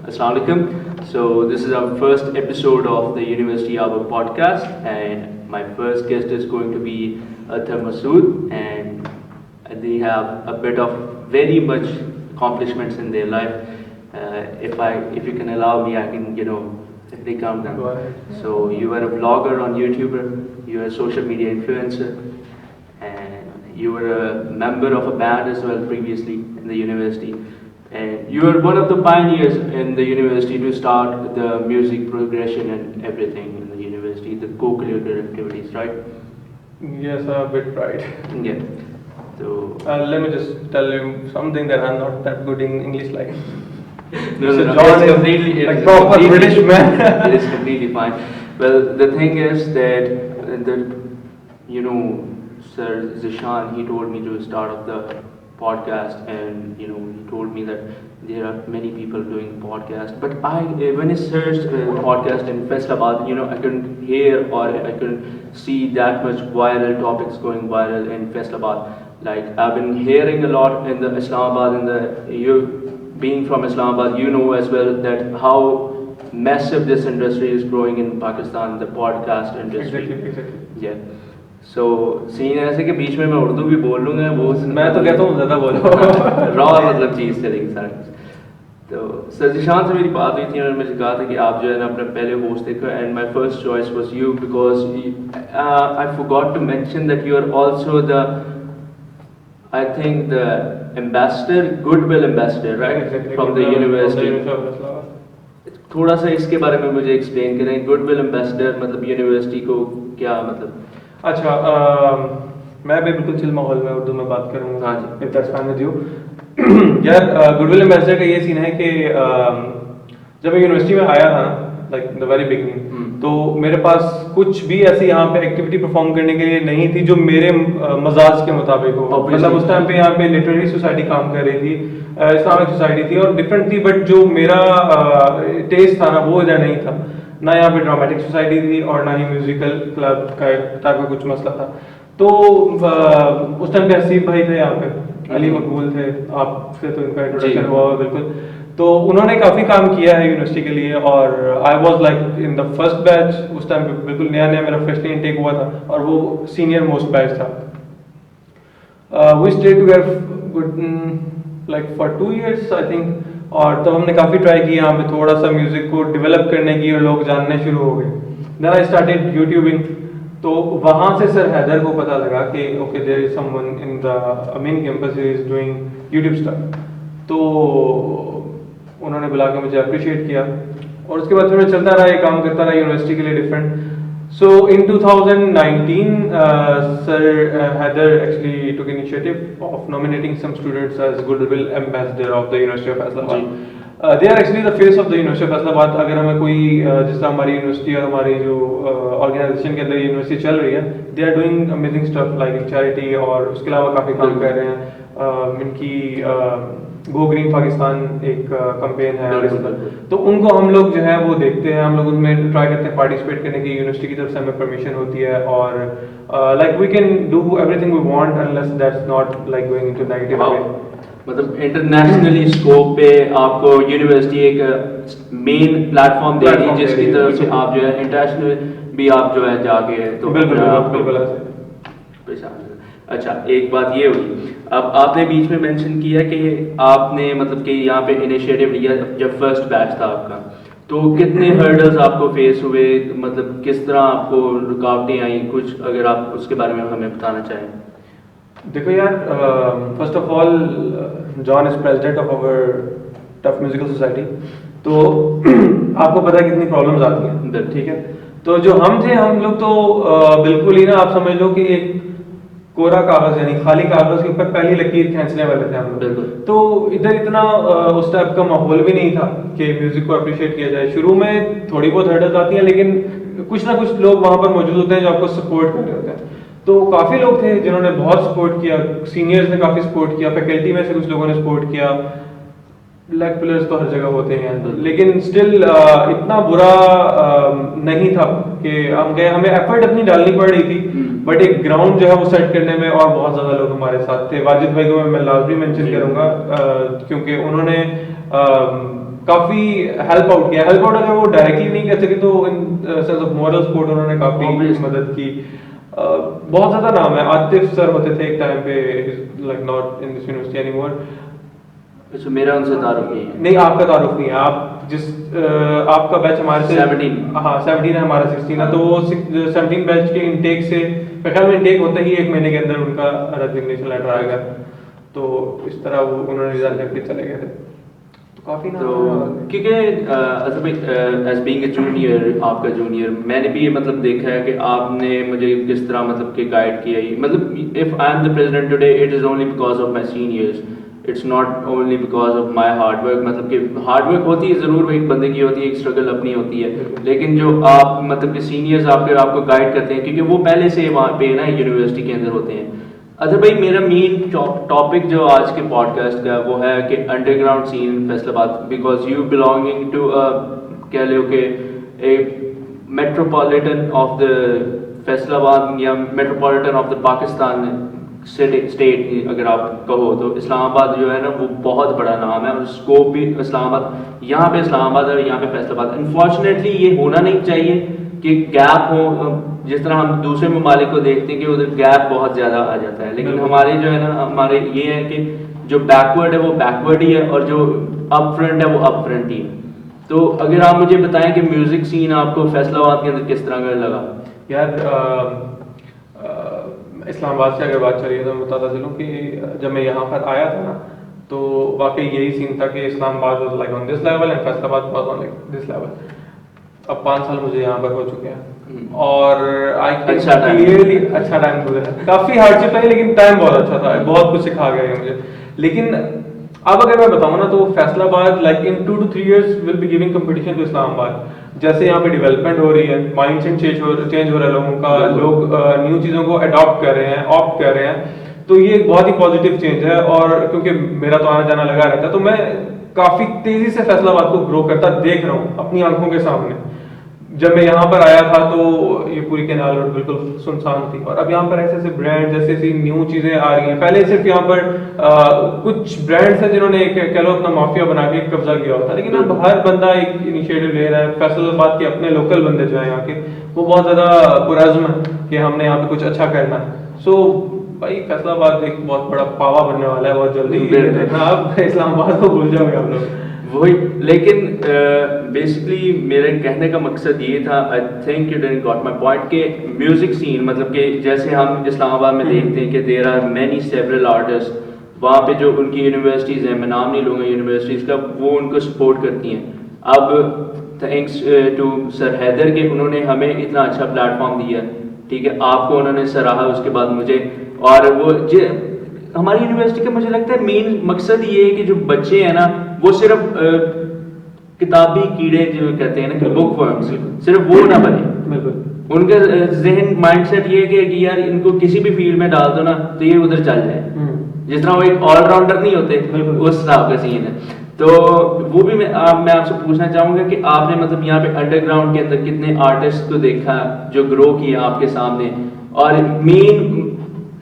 Assalamu alaikum. So this is our first episode of the University Hour podcast, and my first guest is going to be Athar Masood, and they have a bit of very much accomplishments in their life. If you can allow me, I can recount them. Go ahead. So you are a vlogger on YouTuber, you are a social media influencer, and you were a member of a band as well previously in the university. And you were one of the pioneers in the university to start the music progression and everything in the university, the co-curricular activities, right? Yes, a bit right. Yeah. So Let me just tell you something that I'm not that good in English like. no, So no, John it's is completely, like it's proper completely- British man. it is completely fine. Well, the thing is that Sir Zishan, he told me to start up the podcast, and he told me that there are many people doing podcast. But when I searched podcast in Faisalabad, I couldn't hear or I couldn't see that much viral topics going viral in Faisalabad. Like I've been hearing a lot in the Islamabad, you being from Islamabad, you know as well that how massive this industry is growing in Pakistan, the podcast industry. Exactly. Yeah. So scene ऐसे कि बीच में मैं उर्दू भी बोल लूँगा वो मैं तो कहता हूँ ज़्यादा बोलो। रॉ मतलब चीज़ चलेगी सारी। तो सर जिशान से मेरी बात हुई थी, उन्होंने मुझे कहा था कि आप जो है ना अपना पहले होस्ट देखो, and my first choice was you because I forgot to mention that you are also the I think the ambassador, goodwill ambassador, right, from the university. थोड़ा सा इसके बारे में मुझे एक्सप्लेन करें, गुडविल एम्बेसडर मतलब यूनिवर्सिटी को क्या मतलब? अच्छा, मैं भी बिल्कुल चिल माहौल में उर्दू में बात करूँगा। हाँ जी। If that's fine with you. यार गुडविल एम्बेसडर का ये सीन है कि जब मैं यूनिवर्सिटी में आया था, लाइक द वेरी बिगिनिंग, तो मेरे पास कुछ भी ऐसी यहाँ पे एक्टिविटी परफॉर्म करने के लिए नहीं थी जो मेरे मजाज के मुताबिक हो। मतलब उस टाइम पे यहाँ पे लिटरेरी सोसाइटी काम कर रही थी, इस्लामिक सोसाइटी थी और डिफरेंट थी, बट जो मेरा टेस्ट था ना वो इधर नहीं था। ना यहाँ पे ड्रामेटिक सोसाइटी थी और ना ही म्यूजिकल क्लब का टाइप का कुछ मसला था। तो उस टाइम पे हसीब भाई थे यहाँ पे, अली मकबूल थे, आपसे तो इनका इंट्रोडक्शन हुआ हुआ बिल्कुल। तो उन्होंने काफ़ी काम किया है यूनिवर्सिटी के लिए और I was like in the first batch. उस टाइम पे बिल्कुल नया नया मेरा फ्रेशली इनटेक हुआ था और वो सीनियर मोस्ट बैच था। We stayed together like for 2 years I think, और तो हमने काफ़ी ट्राई किया यहाँ पे थोड़ा सा म्यूज़िक को डेवलप करने की और लोग जानने शुरू हो गए। Then I started YouTubing. तो वहाँ से सर हैदर को पता लगा कि okay there is someone in the main campus is doing YouTube stuff. तो उन्होंने बुला के मुझे अप्रिशिएट किया और उसके बाद फिर मैं चलता रहा, ये काम करता रहा यूनिवर्सिटी के लिए different. So in 2019, Sir Haider actually took initiative of nominating some students as Goodwill Ambassador of the University of Faisalabad. They are actually the face of the University of Faisalabad. अगर हमें कोई जिस तरह हमारी university और हमारी जो organisation के अंदर यूनिवर्सिटी चल रही है, they are doing amazing stuff like charity और उसके अलावा काफ़ी काम कर रहे हैं। इनकी गो ग्रीन पाकिस्तान एक कैंपेन है, तो उनको हम लोग जो है वो देखते हैं, हम लोग उनमें ट्राई करते हैं पार्टिसिपेट करने की। यूनिवर्सिटी की तरफ से हमें परमिशन होती है और like we can do everything we want unless that's not like going into negative way. मतलब इंटरनेशनली स्कोप पे आपको यूनिवर्सिटी एक मेन प्लेटफॉर्म दे रही है जिसकी तरफ से आप जो है इंटरनेशनल भी आप जो है जाके तो बिल्कुल। अच्छा, एक बात ये हुई, अब आपने बीच में मेंशन किया कि आपने मतलब कि यहाँ पे इनिशिएटिव लिया जब फर्स्ट बैच था आपका, तो कितने हर्डल्स आपको फेस हुए, मतलब किस तरह आपको रुकावटें आई, कुछ अगर आप उसके बारे में हमें बताना चाहें। देखो यार, first of all John is president of our tough musical society, तो आपको पता है कितनी प्रॉब्लम्स आती हैं, ठीक है। तो जो हम थे, हम लोग तो बिल्कुल ही ना, आप समझ लो कि एक कोरा कागज यानी खाली कागज के ऊपर पहली लकीर खींचने वाले थे हम लोग। तो इधर इतना उस टाइप का माहौल भी नहीं था कि म्यूजिक को अप्रिशिएट किया जाए। शुरू में थोड़ी बहुत हर्डल्स आती हैं, लेकिन कुछ ना कुछ लोग वहाँ पर मौजूद होते हैं जो आपको सपोर्ट कर रहे होते हैं। तो काफ़ी लोग थे जिन्होंने बहुत सपोर्ट किया, सीनियर्स ने काफ़ी सपोर्ट किया, फैकल्टी में से कुछ लोगों ने सपोर्ट किया, ब्लैक पिलर्स तो हर जगह होते हैं, लेकिन स्टिल इतना बुरा नहीं था कि हम गए, हमें एफर्ट अपनी डालनी पड़ रही थी, बट एक ग्राउंड जो है वो सेट करने में और बहुत ज़्यादा लोग हमारे साथ थे। वाजिद भाई को मैं लाजमी मेंशन करूँगा क्योंकि उन्होंने काफी हेल्प आउट किया। हेल्प आउट अगर वो डायरेक्टली नहीं कर सके तो in sense of moral support उन्होंने काफी Obviously. मदद की। बहुत ज्यादा नाम है, आतिफ सर होते थे एक टाइम पे, like not in this university anymore. अच्छा, मेरा उनसे तारुफ नहीं है। नहीं, आपका तारुफ नहीं है, आप जिस आपका बैच हमारे से 17। हाँ 17 है, हमारा 16 है, तो वो 17 बैच के इनटेक से मेरे ख्याल में इनटेक होता ही 1 महीने के अंदर उनका रेजिग्नेशन लेटर आएगा, तो इस तरह वो उन्होंने रिजाइन करके चले गए थे। तो काफी तो नाम क्योंकि अच्छा भाई, एज बीइंग ए जूनियर, आपका जूनियर, मैंने भी ये मतलब देखा है कि आपने मुझे किस तरह मतलब कि गाइड किया ही, मतलब if I am the president today it is only because of my seniors, it's not only because of my hard work. मतलब कि हार्ड वर्क होती है ज़रूर, एक बंदे की होती है, एक स्ट्रगल अपनी होती है, लेकिन जो आप मतलब कि सीनियर्स आपको गाइड करते हैं, क्योंकि वो पहले से वहाँ पे ना यूनिवर्सिटी के अंदर होते हैं। अच्छा भाई, मेरा मेन टॉपिक जो आज के पॉडकास्ट का वो है कि underground scene Faisalabad, because you belonging to कह लो कि एक मेट्रोपॉलिटन ऑफ द फैसलाबाद या metropolitan of the Pakistan state अगर आप कहो तो इस्लामाबाद जो है ना वो बहुत बड़ा नाम है, और स्कोप भी इस्लामाबाद, यहाँ पे इस्लामाबाद और यहाँ पे फैसलाबाद। अनफॉर्चुनेटली ये होना नहीं चाहिए कि गैप हो, जिस तरह हम दूसरे ममालिक को देखते हैं कि उधर गैप बहुत ज़्यादा आ जाता है, लेकिन हमारे जो है ना, हमारे ये है कि जो बैकवर्ड है वो बैकवर्ड ही है, और जो अप फ्रंट है वो अप फ्रंट ही है। तो अगर आप मुझे बताएं कि म्यूज़िक सीन आपको फैसलाबाद के अंदर किस तरह का लगा? यार इस्लामाबाद से अगर बात चलिए तो मैं बताता चलूँ कि जब मैं यहाँ पर आया था ना, तो वाकई यही सीन था कि Islamabad was like on this level and Faisalabad was on like this level. अब 5 साल मुझे यहाँ पर हो चुके हैं और आई अच्छा time। क्लियरली अच्छा टाइम गुजरा है, काफी हार्डशिप है लेकिन टाइम बहुत अच्छा था, बहुत कुछ सिखा गया है मुझे। लेकिन अब अगर मैं बताऊँ ना तो Faisalabad like in 2 to 3 years will be giving competition to Islamabad. जैसे यहाँ पे डेवलपमेंट हो रही है, माइंडसेट चेंज हो रहा है लोगों का, लोग न्यू चीज़ों को अडॉप्ट कर रहे हैं, ऑप्ट कर रहे हैं, तो ये एक बहुत ही पॉजिटिव चेंज है। और क्योंकि मेरा तो आना जाना लगा रहता है, तो मैं काफ़ी तेज़ी से फैसलाबाद को ग्रो करता देख रहा हूँ अपनी आंखों के सामने। जब मैं यहाँ पर आया था तो ये पूरी कैनाल रोड बिल्कुल सुनसान थी, और अब यहाँ पर ऐसे ऐसे ब्रांड, जैसे ऐसी न्यू चीज़ें आ रही हैं। पहले सिर्फ यहाँ पर कुछ ब्रांड्स हैं जिन्होंने एक कह लो अपना माफिया बना के कब्जा किया होता है, लेकिन अब हर बंदा एक इनिशिएटिव ले रहा है। फैसलाबाद के अपने लोकल बंदे जो हैं यहाँ के, वो बहुत ज़्यादा पुरज़्म है कि हमने यहाँ पे कुछ अच्छा करना है। सो भाई फैसलाबाद एक बहुत बड़ा पावा बनने वाला है बहुत जल्दी। देखना आप इस्लामाबाद को भूल जाओगे आप लोग। वही, लेकिन बेसिकली मेरे कहने का मकसद ये था, I think you didn't got my point, कि म्यूजिक सीन मतलब कि जैसे हम इस्लामाबाद में देखते हैं कि there are many several artist, वहाँ पे जो उनकी यूनिवर्सिटीज़ हैं, मैं नाम नहीं लूँगा यूनिवर्सिटीज़ का, वो उनको सपोर्ट करती हैं। अब थैंक्स टू सर हैदर के उन्होंने हमें इतना अच्छा प्लेटफॉर्म दिया, ठीक है, आपको उन्होंने सराहा, उसके बाद मुझे, और वो हमारी यूनिवर्सिटी का मुझे लगता है मेन मकसद ये है कि जो बच्चे हैं ना वो सिर्फ किताबी कीड़े जो कहते हैं ना कि बुक वर्म्स, सिर्फ वो ना बने। बिल्कुल। उनका जहन माइंडसेट ये है कि यार इनको किसी भी फील्ड में डाल दो ना तो ये उधर चल जाए, जिस तरह वो एक ऑलराउंडर नहीं होते उस हिसाब का सीन है। तो वो भी मैं आपसे पूछना चाहूँगा कि आपने मतलब यहाँ पे अंडरग्राउंड के अंदर कितने आर्टिस्ट को देखा जो ग्रो किया आपके सामने, और मेन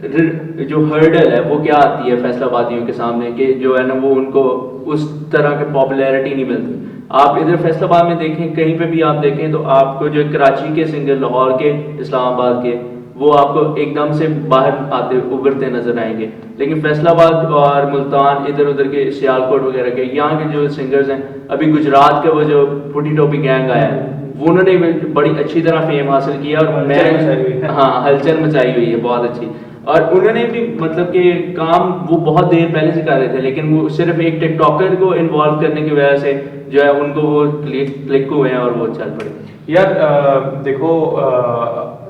जो हर्डल है वो क्या आती है फैसलाबादियों के सामने कि जो है ना वो उनको उस तरह की पॉपुलैरिटी नहीं मिलती। आप इधर फैसलाबाद में देखें, कहीं पे भी आप देखें तो आपको जो कराची के सिंगर, लाहौर के, इस्लामाबाद के, वो आपको एकदम से बाहर आते उभरते नजर आएंगे। लेकिन फैसलाबाद और मुल्तान, इधर उधर के सियालकोट वगैरह के यहाँ के जो सिंगर्स हैं, अभी गुजरात का वो जो फुटी टोपी गैंग आया है वो उन्होंने बड़ी अच्छी तरह फेम हासिल किया, और मैं हाँ हलचल मचाई हुई है बहुत अच्छी। और उन्होंने भी मतलब कि काम वो बहुत देर पहले से कर रहे थे, लेकिन वो सिर्फ एक टिकटॉकर को इन्वॉल्व करने की वजह से जो है उनको वो क्लिक हुए हैं और वो चल पड़े। यार देखो,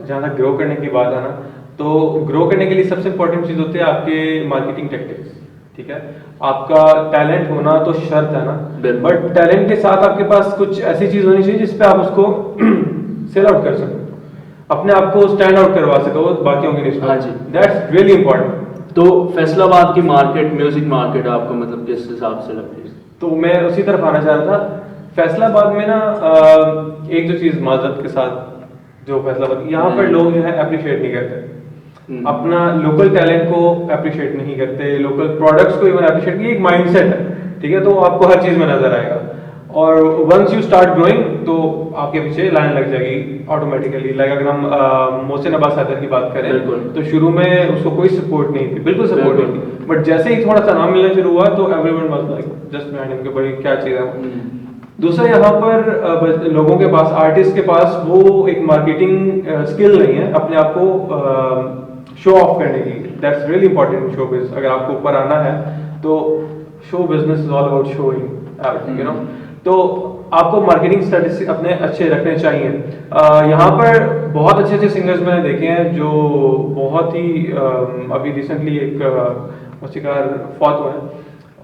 जहाँ तक ग्रो करने की बात है ना, तो ग्रो करने के लिए सबसे इंपॉर्टेंट चीज़ होती है आपके मार्केटिंग टेक्टिक्स। ठीक है, आपका टैलेंट होना तो शर्त है ना, बट टैलेंट के साथ आपके पास कुछ ऐसी चीज़ होनी चाहिए जिसपे आप उसको सेल आउट कर सको, अपने आप को स्टैंड आउट करवा सको बाकियों के निस्बत। हाँ जी, दैट्स रियली इंपॉर्टेंट। तो फैसलाबाद की मार्केट, म्यूजिक मार्केट आपको मतलब किस हिसाब से लगती है? तो मैं उसी तरफ आना चाह रहा था। फैसलाबाद में ना एक जो चीज़ माजरत के साथ, जो फैसलाबाद यहाँ पर लोग जो है अप्रिशिएट नहीं करते, अपना लोकल टैलेंट को अप्रिशिएट नहीं करते, लोकल प्रोडक्ट्स को इवन अप्रिशिएट, ये एक माइंडसेट है। ठीक है, तो आपको हर चीज़ में नजर आएगा। और वंस यू स्टार्ट ग्रोइंग तो आपके पीछे लाइन लग जाएगी ऑटोमेटिकली। लाइक अगर हम मोहसिन अब्बास हैदर की बात करें बिल्कुल। तो शुरू में उसको कोई सपोर्ट नहीं थी, बिल्कुल सपोर्ट नहीं बिल्कुल। थी, बट जैसे ही थोड़ा सा नाम मिलना शुरू हुआ तो everyone was like just behind him कि भाई क्या चीज़ है। दूसरा यहाँ पर लोगों के पास, आर्टिस्ट के पास वो एक मार्केटिंग स्किल नहीं है अपने आप को शो ऑफ करने की। That's really important in showbiz. अगर आपको ऊपर आना है तो show business is all about showing, you know. तो आपको मार्केटिंग स्ट्रेटेजी अपने अच्छे रखने चाहिए। यहाँ पर बहुत अच्छे अच्छे सिंगर्स मैंने देखे हैं जो बहुत ही अभी रिसेंटली एक मौसीकार फौत हुए हैं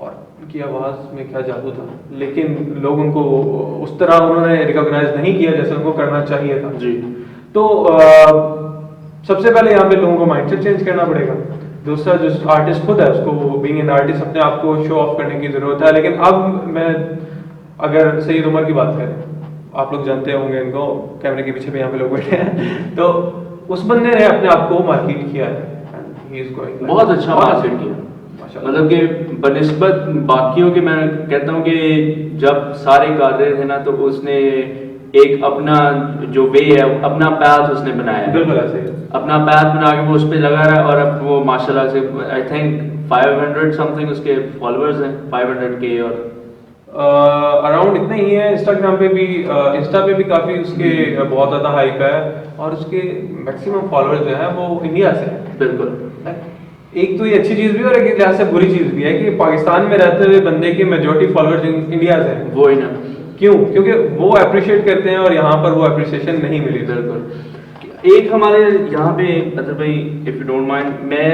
और उनकी आवाज़ में क्या जादू था, लेकिन लोग उनको उस तरह उन्होंने रिकॉग्नाइज नहीं किया जैसे उनको करना चाहिए था जी। तो सबसे पहले यहाँ पे लोगों को माइंडसेट चेंज करना पड़ेगा। दूसरा जो आर्टिस्ट खुद है उसको बीइंग एन आर्टिस्ट अपने आप को शो ऑफ करने की जरूरत है। लेकिन अब मैं अगर सईद उमर की बात करें, आप लोग जानते होंगे इनको, कैमरे के पीछे भी यहाँ पे लोग बैठे हैं, तो उस बंदे ने अपने आप को मार्केट किया है। He is going like- बहुत अच्छा मार्केट किया, मतलब कि बनिस्बत बाकियों के। मैं कहता हूँ कि जब सारे कर रहे थे ना तो उसने एक अपना जो वे है, अपना पैथ उसने बनाया है। बिल्कुल ऐसे ही। अपना पैथ बना के वो उस पर लगा रहा है और अब वो माशाल्लाह से आई थिंक 500 समथिंग उसके फॉलोअर्स हैं, 500K और अराउंड इतना ही है। इंस्टाग्राम पे भी इंस्टा पे भी काफ़ी उसके बहुत ज़्यादा हाइप है और उसके मैक्सिमम फॉलोअर्स जो है वो इंडिया से हैं। बिल्कुल। एक तो ये अच्छी चीज़ भी है और एक लिहाज से बुरी चीज़ भी है कि पाकिस्तान में रहते हुए बंदे के मेजॉरिटी फॉलोअर्स इंडिया से हैं। वो ही ना, क्यों? क्योंकि वो अप्रिशिएट करते हैं और यहाँ पर वो अप्रिसिएशन नहीं मिली। बिल्कुल। एक हमारे यहाँ पे अतर भाई, इफ़ यू डोंट माइंड, मैं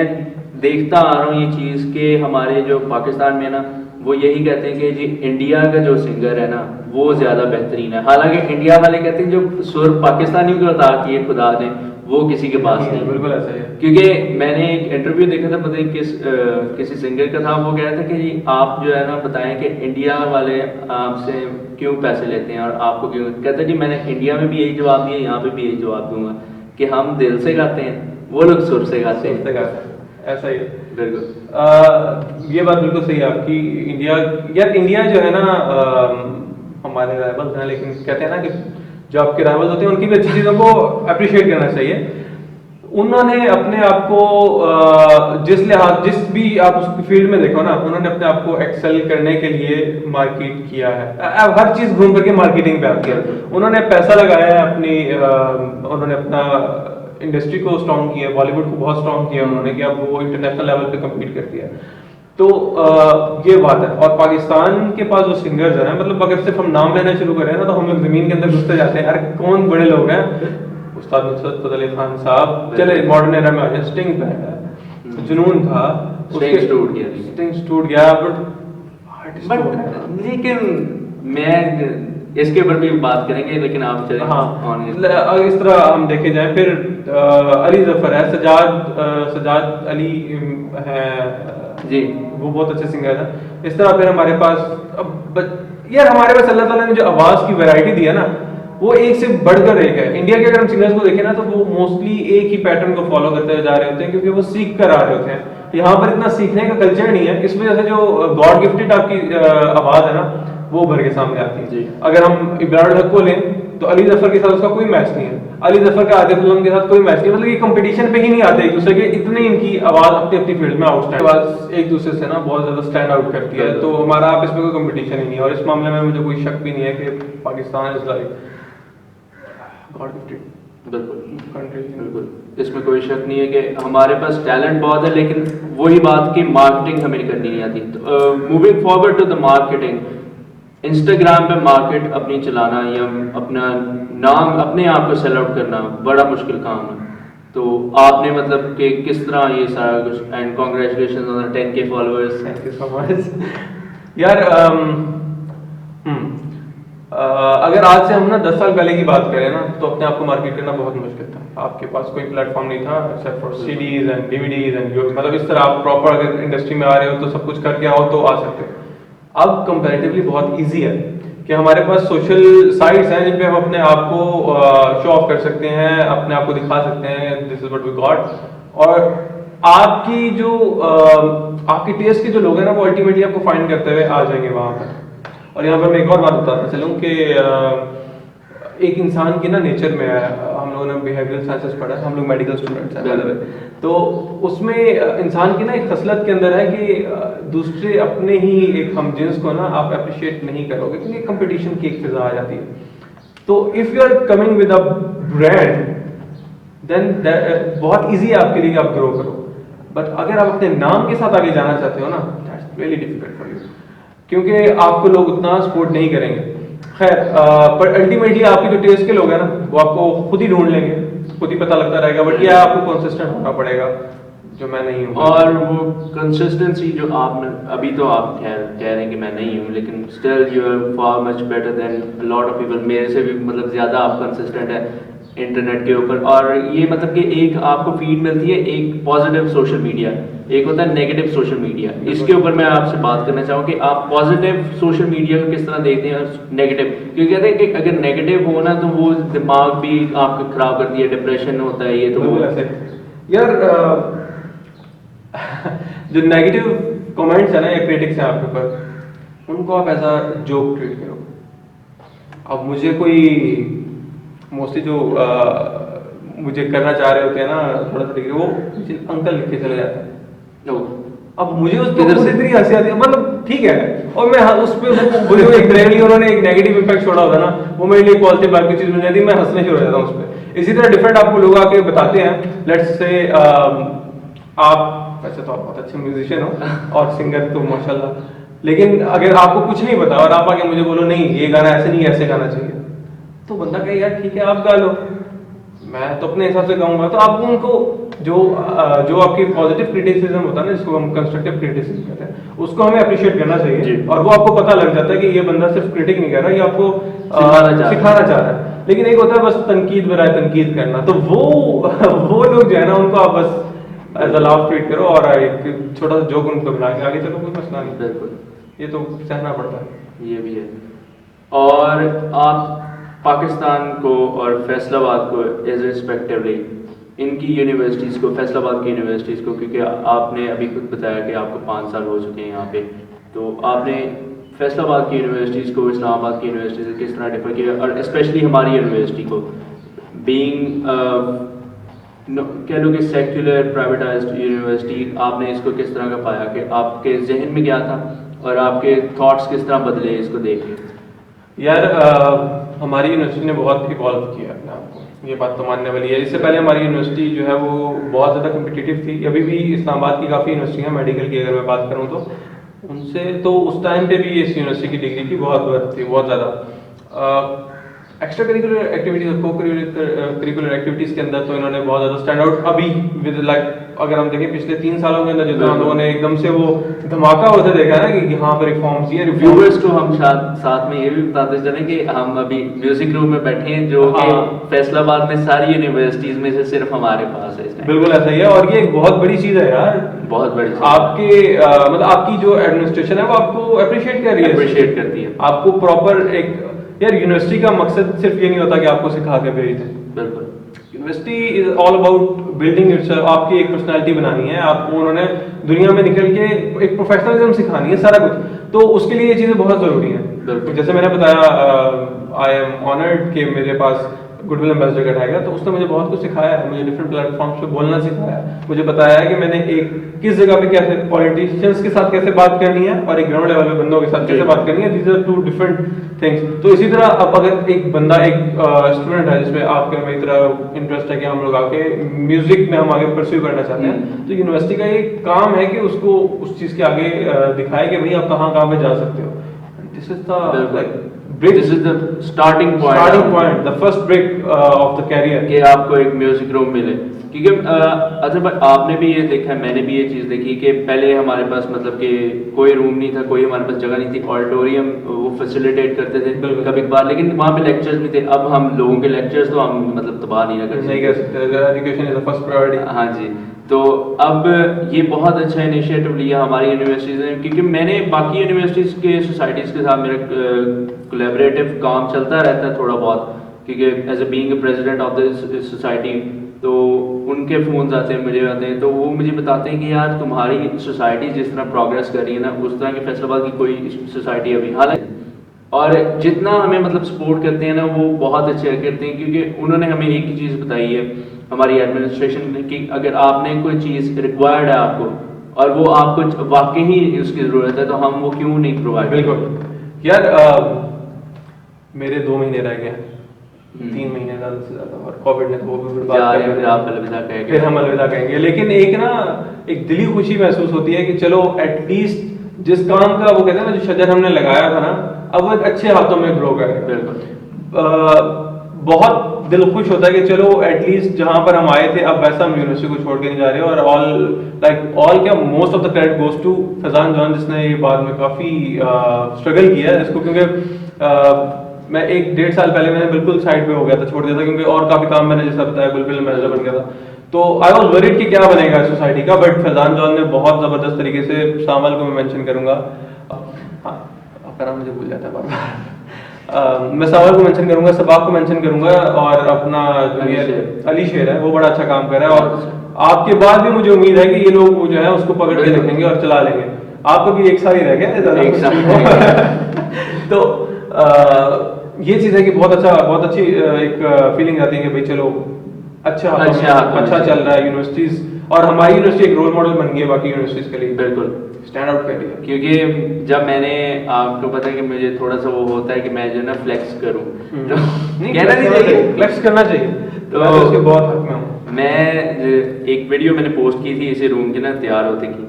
देखता आ रहा हूँ ये चीज़ कि हमारे जो पाकिस्तान में ना वो यही कहते हैं कि जी इंडिया का जो सिंगर है ना वो ज़्यादा बेहतरीन है। हालांकि इंडिया वाले कहते हैं जो सुर पाकिस्तानियों को अदा किए खुदा ने वो किसी के पास नहीं। बिल्कुल ऐसा ही है। क्योंकि मैंने एक इंटरव्यू देखा था, पता नहीं किसी सिंगर का था, वो कह रहा था कि जी आप जो है ना बताएं कि इंडिया वाले आपसे क्यों पैसे लेते हैं और आपको क्यों। कहते हैं जी मैंने इंडिया में भी यही जवाब दिया, यहाँ पे भी यही जवाब दूंगा कि हम दिल से गाते हैं, वो लोग सुर से गाते हैं। ऐसा ही है। बिल्कुल। ये बात बिल्कुल सही है आपकी। इंडिया जो है ना, हमारे राइवल्स हैं, लेकिन कहते हैं ना कि जो आपके राइवल्स होते हैं उनकी भी अच्छी चीज़ों को अप्रिशिएट करना चाहिए। उन्होंने अपने आप को जिस भी आप उस फील्ड में देखो ना, उन्होंने अपने आप को एक्सेल करने के लिए मार्केट किया है। अब हर चीज़ घूम करके मार्केटिंग पे आती है। उन्होंने पैसा लगाया है उन्होंने अपना इंडस्ट्री को स्ट्रॉन्ग किया, बॉलीवुड को बहुत स्ट्रॉन्ग किया उन्होंने, कि अब वो इंटरनेशनल लेवल पे कम्पीट करती है। तो ये बात है। और पाकिस्तान के पास जो सिंगर्स हैं, मतलब अगर सिर्फ हम नाम लेना शुरू करें ना तो हम लोग जमीन के अंदर घुसते जाते हैं। अरे कौन बड़े लोग हैं, उस्ताद नुसरत फतेह अली खान साहब, चले मॉडर्न एरा में आ जाए, स्टिंग बैंड है, जुनून था, स्टिंग्स टूट गया, बट लेकिन मैं इसके ऊपर भी बात करेंगे, लेकिन आप चलें। हाँ, इस तरह हम देखे जाए। फिर अली जफर है, सजाद अली है जी, वो बहुत अच्छे सिंगर हैं। इस तरह फिर हमारे पास यार हमारे पास अल्लाह ताला ने जो आवाज़ की वैरायटी दी है ना, वो एक से बढ़कर एक है। इंडिया के अगर हम सिंगर्स को देखें ना तो वो मोस्टली एक ही पैटर्न को फॉलो करते हुए जा रहे होते हैं, क्योंकि वो सीख कर आ रहे होते हैं। यहाँ पर इतना सीखने का कल्चर नहीं है, इस वजह से जो गॉड गिफ्टेड आपकी आवाज़ है ना वो भर के सामने आती है। जी। अगर हम इब्राहिम हक को लें तो अली जफर के साथ उसका कोई मैच नहीं है, अली जफर का आतिफ असलम के साथ कोई मैच नहीं। मतलब ये कंपटीशन पे ही नहीं आते एक दूसरे के, इतने इनकी आवाज़ अपनी अपनी फील्ड में आउटस्टैंड एक दूसरे से ना बहुत ज़्यादा स्टैंड आउट करती है। तो हमारा आप इसमें कोई कंपटीशन ही नहीं है। और इस मामले में मुझे कोई शक भी नहीं है कि Pakistan is like God gifted country. बिल्कुल, इसमें कोई शक नहीं है कि हमारे पास टैलेंट बहुत है, लेकिन वही बात की मार्केटिंग हमें करनी नहीं आती। Moving forward to the marketing, Instagram पे मार्केट अपनी चलाना या अपना नाम अपने आप को सेल आउट करना बड़ा मुश्किल काम है। तो आपने मतलब कि किस तरह ये सारा कुछ, and congratulations on 10K followers. Thank you so much यार। अगर आज से हम ना 10 साल पहले की बात करें ना तो अपने आप को मार्केट करना बहुत मुश्किल था। आपके पास कोई प्लेटफॉर्म नहीं था except for CDs and DVDs and मतलब इस तरह आप प्रॉपर अगर इंडस्ट्री में आ रहे हो तो सब कुछ करके आओ तो आ सकते हो। अब कंपैरेटिवली बहुत इजी है कि हमारे पास सोशल साइट्स हैं जिन पे हम अपने आप को शो ऑफ कर सकते हैं, अपने आप को दिखा सकते हैं, this is what we got. और आपकी जो आपके टेस्ट के जो लोग हैं ना वो अल्टीमेटली आपको फाइंड करते हुए आ जाएंगे वहाँ पर। और यहाँ पर मैं एक और बात बताता चलूँ कि एक इंसान की ना नेचर में है, हम लोगों ने बिहेवियरल साइंसेस पढ़ा है, हम लोग मेडिकल स्टूडेंट्स हैं by the way। तो उसमें इंसान की ना एक खसलत के अंदर है कि दूसरे अपने ही एक हम जिन्स को ना आप अप्रिशिएट नहीं करोगे, क्योंकि कंपटीशन की एक फिजा आ जाती है। तो if you are coming with a brand then बहुत ईजी है आपके लिए कि आप ग्रो करो। बट अगर आप अपने नाम के साथ आगे जाना चाहते हो ना, that's really difficult for you, क्योंकि आपको लोग उतना सपोर्ट नहीं करेंगे। खैर, पर अल्टीमेटली आपके जो टेस्ट के लोग हैं ना, वो आपको खुद ही ढूंढ लेंगे, खुद ही पता लगता रहेगा। बट यह आपको कंसिस्टेंट होना पड़ेगा, जो मैं नहीं हूँ। और वो कंसिस्टेंसी जो आप अभी तो आप कह रहे हैं कि मैं नहीं हूँ, लेकिन still you are far much better than lot of people. मेरे से भी मतलब ज़्यादा आप कंसिस्टेंट है इंटरनेट के ऊपर। और ये मतलब कि एक आपको फीड मिलती है, एक पॉजिटिव सोशल मीडिया, एक होता है नेगेटिव सोशल मीडिया। इसके ऊपर मैं आपसे बात करना चाहूँ कि आप पॉजिटिव सोशल मीडिया को किस तरह देखते हैं और नेगेटिव, क्योंकि कहते हैं कि अगर नेगेटिव हो ना तो वो दिमाग भी आपका खराब करती है, डिप्रेशन होता है ये तो बिल्कुल ऐसे यार। जो नेगेटिव कमेंट्स है ना या क्रिटिक्स हैं आपके ऊपर, उनको आप एज अ जोक ट्रीट करो। अब मुझे कोई मोस्टली जो मुझे करना चाह रहे होते हैं ना थोड़ा सा डिग्री, वो अंकल लिख के चले जाते हैं। अब मुझे उस पर खुद इतनी हंसी आती है, मतलब ठीक है, और मैं उस पर वो जो एक डायरेक्टली उन्होंने एक नेगेटिव इम्पैक्ट छोड़ा होता है ना, वो मेरे लिए पॉजिटिव बाकी चीज बन जाती है, मैं हंसने शुरू हो जाता हूँ उस पर। इसी तरह डिफरेंट आपको लोग आके बताते हैं, लेट्स से आप वैसे तो आप बहुत अच्छे म्यूजिशियन हो और सिंगर तो माशाल्लाह, लेकिन अगर आपको कुछ नहीं पता और आप आके मुझे बोलो नहीं ये गाना ऐसे नहीं ऐसे गाना चाहिए, तो बंदा कहे यार ठीक है आप गा लो, मैं तो अपने हिसाब से गाऊंगा। तो आपको उनको जो आपकी पॉजिटिव क्रिटिसिज्म होता है ना, जिसको हम कंस्ट्रक्टिव क्रिटिसिज्म कहते हैं, उसको हमें अप्रिशिएट करना चाहिए। और वो आपको पता लग जाता है कि ये बंदा सिर्फ क्रिटिक नहीं कर रहा, ये आपको सिखाना चाह रहा है। लेकिन एक होता है बस तनकीद बराए तनकीद करना, तो वो लोग जो है ना, उनको आप बस एज अ लाफ ट्रीट करो और एक छोटा सा जोक उनको बना के आगे चलो, कोई मसला नहीं। बिल्कुल, ये तो सहना पड़ता है। ये भी है। और आप पाकिस्तान को और फैसलाबाद को एज रिस्पेक्टिवली इनकी यूनिवर्सिटीज़ को, फैसलाबाद की यूनिवर्सिटीज़ को, क्योंकि आपने अभी खुद बताया कि आपको 5 साल हो चुके हैं यहाँ पे, तो आपने फैसलाबाद की यूनिवर्सिटीज़ को इस्लामाबाद की यूनिवर्सिटी से किस तरह डिफर किया, और स्पेशली हमारी यूनिवर्सिटी को बीइंग कह लो कि सेक्युलर प्राइवेटाइज्ड यूनिवर्सिटी, आपने इसको किस तरह का पाया, कि आपके जहन में क्या था और आपके थॉट्स किस तरह बदले इसको देख के? यार हमारी यूनिवर्सिटी ने बहुत इवॉल्व किया अपने आप को, ये बात तो मानने वाली है। इससे पहले हमारी यूनिवर्सिटी जो है वो बहुत ज़्यादा कम्पिटिटिव थी। अभी भी इस्लामाबाद की काफ़ी यूनिवर्सिटी हैं मेडिकल की, अगर मैं बात करूँ तो उनसे, तो उस टाइम पे भी इस यूनिवर्सिटी की डिग्री की बहुत वर्थ थी, बहुत ज़्यादा। एक्स्ट्रा करिकुलर एक्टिविटीज और को करिकुलर एक्टिविटीज़ के अंदर तो इन्होंने बहुत ज़्यादा स्टैंड आउट। अभी विद लाइक अगर हम देखें पिछले 3 सालों के अंदर जो हम लोगों ने एकदम से वो धमाका होते देखा है ना कि हाँ पर रिफॉर्म्स, ये व्यूअर्स को हम साथ में ये भी बताते चलें कि हम अभी म्यूजिक रूम में बैठे हैं, जो कि फैसलाबाद में सारी यूनिवर्सिटीज में से सिर्फ हमारे पास है। बिल्कुल ऐसा ही है, और ये एक बहुत बड़ी चीज़ है यार, बहुत बड़ी चीज़। आपके मतलब आपकी जो एडमिनिस्ट्रेशन है वो आपको अप्रिशिएट कर रही है, अप्रिशिएट करती है आपको प्रॉपर एक। यार यूनिवर्सिटी का मकसद सिर्फ ये नहीं होता कि आपको सिखा के भेज दें। बिल्कुल, university is all about building itself. आपकी एक पर्सनालिटी बनानी है, आपको उन्होंने दुनिया में निकल के एक प्रोफेशनलिज्म सिखानी है, सारा कुछ। तो उसके लिए ये चीज़ें बहुत ज़रूरी हैं। जैसे मैंने बताया, आई एम ऑनर्ड कि मेरे पास गुडविल एम्बेसडर का टैग है, तो उसने मुझे बहुत कुछ सिखाया है, मुझे डिफरेंट प्लेटफॉर्म्स पे बोलना सिखाया है, मुझे बताया है कि मैंने एक किस जगह पे कैसे पॉलिटिशियंस के साथ कैसे बात करनी है और एक ग्राउंड लेवल पे बंदों के साथ कैसे बात करनी है। These are 2 different things. तो इसी तरह अब अगर एक बंदा एक स्टूडेंट है जिसमें आपके मेरी तरह इंटरेस्ट है कि हम लोग आके म्यूजिक में हम आगे परस्यू करना चाहते हैं, तो यूनिवर्सिटी का एक काम है कि उसको उस चीज़ के आगे दिखाए कि भाई आप कहाँ कहाँ पे जा सकते हो। This is the like This is the starting point, the first brick of the career, कि आपको एक म्यूजिक रूम मिले। क्योंकि अच्छा भाई, आपने भी ये देखा है, मैंने भी ये चीज़ देखी कि पहले हमारे पास मतलब कि कोई रूम नहीं था, कोई हमारे पास जगह नहीं थी, ऑडिटोरियम वो फैसिलिटेट करते थे कभी कभार, लेकिन वहाँ पे लेक्चर्स नहीं थे। अब हम लोगों के लेक्चर्स तो हम मतलब तबाह नहीं कर सकते, education is the first priority. हाँ जी, तो अब ये बहुत अच्छा इनिशिएटिव लिया हमारी यूनिवर्सिटीज़ ने, क्योंकि मैंने बाकी यूनिवर्सिटीज़ के सोसाइटीज़ के साथ मेरा कोलैबोरेटिव काम चलता रहता है थोड़ा बहुत, क्योंकि as a being president of the society, तो उनके फ़ोन्स आते हैं, मुझे आते हैं, तो वो मुझे बताते हैं कि यार तुम्हारी सोसाइटी जिस तरह प्रोग्रेस कर रही है ना, उस तरह की फैसलाबाद की कोई सोसाइटी अभी, हालांकि और जितना हमें मतलब सपोर्ट करते हैं ना वो बहुत अच्छा करते हैं, क्योंकि उन्होंने हमें एक ही चीज़ बताई है हमारी एडमिनिस्ट्रेशन ने कि अगर आपने कोई चीज़ रिक्वायर्ड है आपको और वो आपको वाकई ही उसकी ज़रूरत है तो हम वो क्यों नहीं प्रोवाइड। बिल्कुल यार, मेरे 2 महीने रह गए हैं, 3 महीने ज़्यादा से ज़्यादा, और कोविड ने तो वो भी बर्बाद कर दिया। फिर आप अलविदा कहेंगे, फिर हम अलविदा कहेंगे, लेकिन एक ना एक दिली खुशी महसूस होती है कि चलो एटलीस्ट जिस काम का वो कहते हैं ना जो शजर हमने लगाया था ना, अब वो एक अच्छे हाथों में ग्रो करेगा। बिल्कुल। बहुत दिल खुश होता है कि चलो एटलीस्ट जहां पर हम आए थे अब वैसा हम यूनिवर्सिटी को छोड़ के नहीं जा रहे, और ऑल क्या most of the credit goes to Faizan John, जिसने ये बाद में काफी स्ट्रगल किया है इसको, क्योंकि मैं 1-1.5 साल पहले मैंने बिल्कुल साइड पे हो गया था, छोड़ दिया था, क्योंकि और काफी काम मैंने जैसा बताया गुलफिल मैनेजर बन गया था, तो आई वॉज वरीड कि क्या बनेगा सोसाइटी का, बट फैजान जॉन ने बहुत जबरदस्त तरीके से, सामल को मैं मेंशन करूंगा, हाँ आपका नाम मुझे भूल जाता है बार बार, मैं सामल को मेंशन करूंगा, सबाक को मेंशन करूंगा, और अपना अली शेर है, वो बड़ा अच्छा काम कर रहा है, और आपके बाद भी मुझे उम्मीद है कि ये लोग जो है उसको पकड़ के रखेंगे और चला लेंगे। आपको भी 1 साल ही रह गया, एक साल तो ये चीज है कि बहुत अच्छी एक फीलिंग आती है कि भाई चलो अच्छा चल रहा है यूनिवर्सिटीज, और हमारी यूनिवर्सिटी एक रोल मॉडल बन गई है बाकी यूनिवर्सिटीज के लिए। बिल्कुल स्टैंड आउट कर रही है, क्योंकि जब मैंने, आपको पता है कि मुझे थोड़ा सा वो होता है कि मैं जो है ना फ्लेक्स करूं, तो कहना नहीं चाहिए, फ्लेक्स करना चाहिए, तो मैं उसके बहुत हक में हूं। मैं एक वीडियो मैंने पोस्ट की थी इसी रूम के ना तैयार होते की,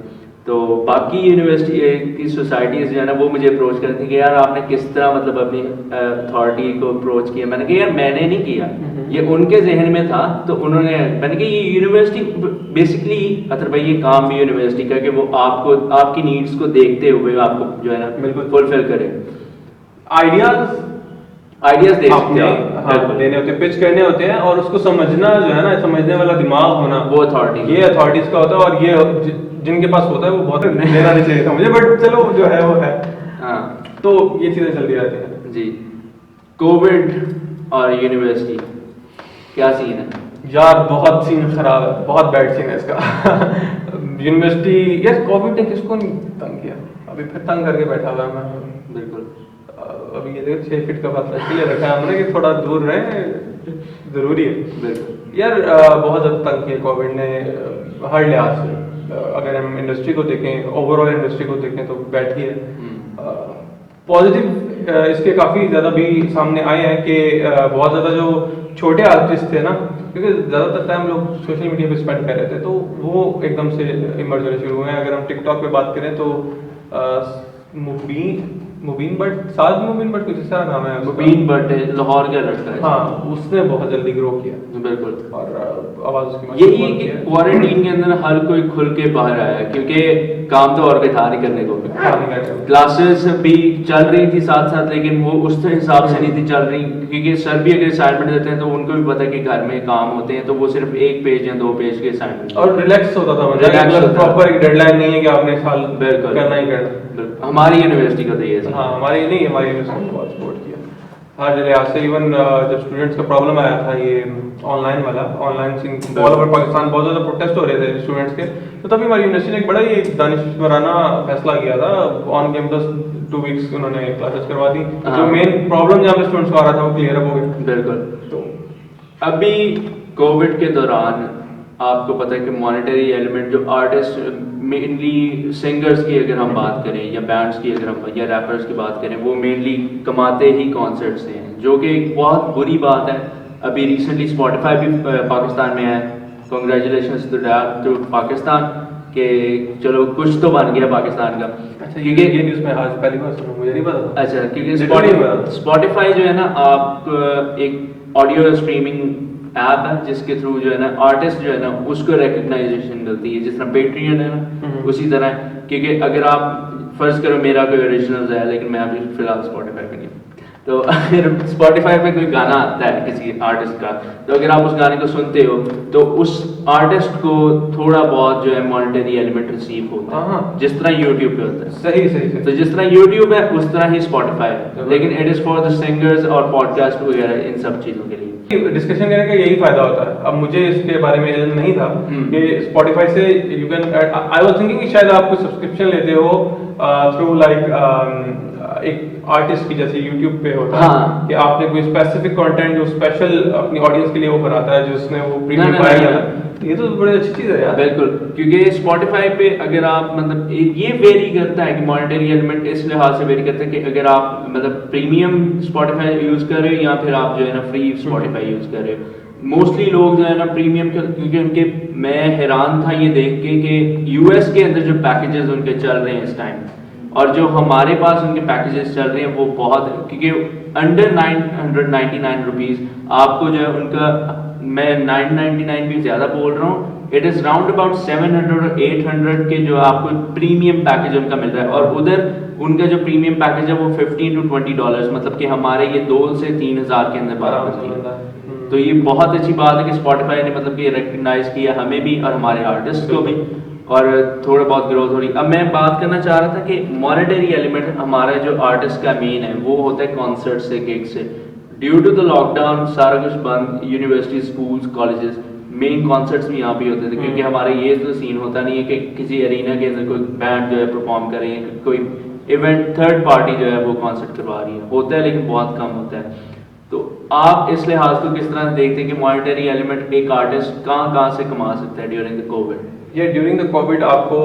तो बाकी यूनिवर्सिटी की सोसाइटीज़ जो है ना वो मुझे अप्रोच कर रही थी कि यार आपने किस तरह मतलब अपनी अथॉरिटी को अप्रोच किया। मैंने कहा यार मैंने नहीं किया, ये उनके जहन में था, तो उन्होंने, मैंने कहा ये यूनिवर्सिटी बेसिकली अतर भाई ये काम भी यूनिवर्सिटी का कि वो आपको आपकी नीड्स को देखते हुए आपको जो है ना बिल्कुल फुलफिल करे, आइडियाज दे सकते हैं, हाँ, देने होते हैं, पिच करने होते हैं, और उसको समझना जो है ना, समझने वाला दिमाग होना, वो अथॉरिटी, ये अथॉरिटीज का होता है, और ये जिनके पास होता है वो बहुत देना नहीं चाहिए था मुझे, बट चलो जो है वो है। हाँ, तो ये चीजें चलती रहती हैं जी। कोविड और यूनिवर्सिटी क्या सीन है यार? बहुत सीन खराब है, बहुत बैड सीन है इसका। यूनिवर्सिटी यार, कोविड ने किसको नहीं तंग किया, अभी फिर तंग करके बैठा हुआ है मैं। बिल्कुल, अभी ये देखो 6 फीट का फासला इसलिए रखा है हमने कि थोड़ा दूर रहे, जरूरी है। बिल्कुल यार बहुत ज़्यादा तंग किया कोविड ने हर लिहाज से। अगर हम इंडस्ट्री को देखें, ओवरऑल इंडस्ट्री को देखें तो बैठी है। पॉजिटिव इसके काफ़ी ज़्यादा भी सामने आए हैं कि बहुत ज़्यादा जो छोटे आर्टिस्ट थे ना, क्योंकि ज़्यादातर टाइम लोग सोशल मीडिया पे स्पेंड कर रहे थे, तो वो एकदम से इमर्ज होने शुरू हुए हैं। अगर हम टिकटॉक पे बात करें तो मुबीन बट, साद मुबीन बट कुछ इस तरह नाम है, मुबीन बट लाहौर का लड़का है। हाँ, उसने बहुत जल्दी ग्रो किया, बिल्कुल, और आवाज उसकी यही है कि क्वारंटीन के अंदर हर कोई खुल के बाहर आया, क्योंकि काम तो और कोई था नहीं करने को। क्लासेस भी चल रही थी साथ साथ, लेकिन वो उस हिसाब से नहीं थी चल रही, क्योंकि सर भी अगर असाइनमेंट देते हैं तो उनको भी पता है कि घर में काम होते हैं, तो वो सिर्फ 1 पेज या 2 पेज के असाइनमेंट, और रिलैक्स होता था, मतलब प्रॉपर एक डेडलाइन नहीं है कि आपने साल करना ही करना। हमारी यूनिवर्सिटी का तो ये है। हाँ, हमारी यूनिवर्सिटी ने बहुत सपोर्ट किया हर लिहाज से। इवन जब स्टूडेंट्स का प्रॉब्लम आया था ये ऑनलाइन वाला, ऑनलाइन ऑल ओवर पाकिस्तान बहुत ज़्यादा प्रोटेस्ट हो रहे थे स्टूडेंट्स के, तो तभी हमारी यूनिवर्सिटी ने एक बड़ा ही दानिशवराना फैसला किया था। ऑन कैंपस 2 वीक्स उन्होंने क्लासेस करवा दी, जो मेन प्रॉब्लम जहाँ पे स्टूडेंट्स को आ रहा था वो क्लियर अप हो गया। बिल्कुल। तो अभी कोविड के दौरान आपको पता है कि मॉनेटरी एलिमेंट जो आर्टिस्ट, मेनली सिंगर्स की अगर हम बात करें या बैंड्स की अगर हम या रैपर्स की बात करें, वो मेनली कमाते ही कॉन्सर्ट से हैं, जो कि एक बहुत बुरी बात है। अभी रिसेंटली स्पॉटिफाई भी पाकिस्तान में है, कॉन्ग्रेचुलेशंस टू पाकिस्तान के, चलो कुछ तो बन गया पाकिस्तान का। अच्छा, क्योंकि ये न्यूज़ मैं आज पहली बार सुना, मुझे नहीं पता। अच्छा, क्योंकि स्पॉटिफाई जो है ना, आप एक ऑडियो स्ट्रीमिंग ऐप है जिसके थ्रू जो है ना आर्टिस्ट जो है ना उसको रिकग्नाइजेशन मिलती है, जिस तरह पेट्रियन है ना उसी तरह। क्योंकि अगर आप फर्ज करो मेरा कोई ओरिजिनल है, लेकिन मैं अभी फिलहाल स्पॉटिफाई पे नहीं, तो अगर स्पॉटिफाई पे कोई गाना आता है किसी आर्टिस्ट का, तो अगर आप उस गाने को सुनते हो तो उस आर्टिस्ट को थोड़ा बहुत जो है मॉनेटरी एलिमेंट रिसीव होता है, जिस तरह यूट्यूब पे होता है। सही। तो जिस तरह यूट्यूब है उस तरह ही स्पॉटिफाई है, लेकिन it is for the singers और पॉडकास्ट वगैरह इन सब चीज़ों के लिए। डिस्कशन करने का यही फायदा होता है। अब मुझे इसके बारे में इल्म नहीं था कि स्पॉटिफाई से you can, I was thinking कि शायद आप कोई सब्सक्रिप्शन लेते हो थ्रू लाइक एक आर्टिस्ट की जैसे यूट्यूब पे होता है हाँ। कि आपने कोई स्पेसिफिक कंटेंट जो स्पेशल अपनी ऑडियंस के लिए वो बनाता है जिसने वो प्रीमियम नहीं, पाया नहीं। जाता है, तो ये तो बड़ी अच्छी चीज़ है यार। बिल्कुल, क्योंकि स्पॉटिफाई पे अगर आप मतलब ये वेरी करता है कि मॉनेटरी एलिमेंट इस लिहाज से वेरी करता है कि अगर आप मतलब प्रीमियम स्पॉटिफाई यूज़ कर रहे हो या फिर आप जो है ना फ्री स्पॉटिफाई यूज़ कर रहे हो। मोस्टली लोग जो है ना प्रीमियम क्योंकि उनके, मैं हैरान था ये देख के कि यूएस के अंदर जो पैकेजेस उनके चल रहे हैं इस टाइम और जो हमारे पास उनके पैकेजेस चल रहे हैं वो बहुत, क्योंकि अंडर 999 रुपीज़ आपको जो है उनका, मैं 999 भी ज़्यादा बोल रहा हूँ, इट इज़ राउंड अबाउट 700 और 800 के जो आपको प्रीमियम पैकेज उनका मिल रहा है। और उधर उनका जो प्रीमियम पैकेज है वो $15 to $20, मतलब कि हमारे ये 2 से 3 हज़ार के अंदर बात होती है। तो ये बहुत अच्छी बात है कि स्पॉटिफाई ने मतलब कि रिकग्नाइज किया हमें भी और हमारे आर्टिस्ट को भी, और थोड़ा बहुत ग्रोथ हो रही। अब मैं बात करना चाह रहा था कि मॉनेटरी एलिमेंट हमारा जो आर्टिस्ट का मेन है वो होता है कॉन्सर्ट से, गिग से। ड्यू टू द लॉकडाउन सारा कुछ बंद, university, schools, colleges, main concerts भी यहाँ पे होते थे क्योंकि हमारे ये तो सीन होता नहीं है कि किसी एरिना के अंदर कोई बैंड जो है परफॉर्म कर रही है, कोई इवेंट थर्ड पार्टी जो है वो कॉन्सर्ट करवा रही है, होता है लेकिन बहुत कम होता है। तो आप इस लिहाज को किस तरह से देखते हैं कि मॉनेटरी एलिमेंट एक आर्टिस्ट कहाँ से कमा सकता है ड्यूरिंग द कोविड? ये ड्यूरिंग द कोविड आपको